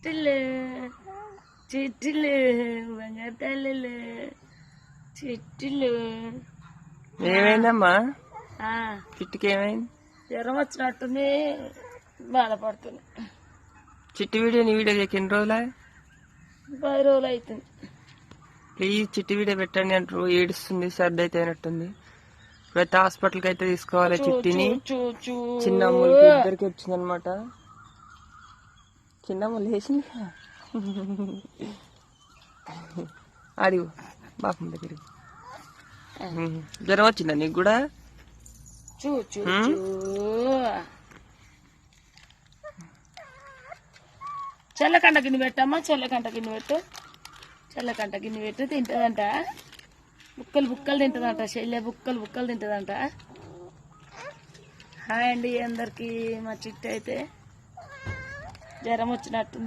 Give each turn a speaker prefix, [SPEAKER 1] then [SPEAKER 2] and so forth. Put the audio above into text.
[SPEAKER 1] చిట్టులు చిట్టులు బంగారు తల్లులు చిట్టులు.
[SPEAKER 2] ఏమైందమ్మా? చిట్టుకి ఏమైంది?
[SPEAKER 1] జ్వరం వచ్చినట్టుంది, బాధపడుతుంది.
[SPEAKER 2] చిట్టు వీడియో నీ వీడియో చేయక ఎన్ని రోజులా?
[SPEAKER 1] 10 రోజులు అవుతుంది.
[SPEAKER 2] ప్లీజ్ చిట్టు వీడియో పెట్టండి అంటారు. ఏడుస్తుంది, సర్ది అయితే అయినట్టుంది. ఇప్పుడైతే హాస్పిటల్కి అయితే తీసుకోవాలి చిట్టిని. చిన్నమ్మలకి ఇద్దరికి వచ్చిందనమాట. చిన్నమ్మలు వేసింది అడిగు బాపం దగ్గరికి. జ్వరం వచ్చిందా నీకు కూడా?
[SPEAKER 1] చల్లకంట గిన్నె పెట్టమ్మా, చల్లకంట గిన్నె పెట్టు, చల్లకంట గిన్నె పెట్టు. తింటదంట, బుక్కలు బుక్కలు తింటదంట, చెల్లె బుక్కలు బుక్కలు తింటదంట. హాయ్ అండి అందరికి. మా చిట్టు అయితే జ్వరం వచ్చినట్టుంది.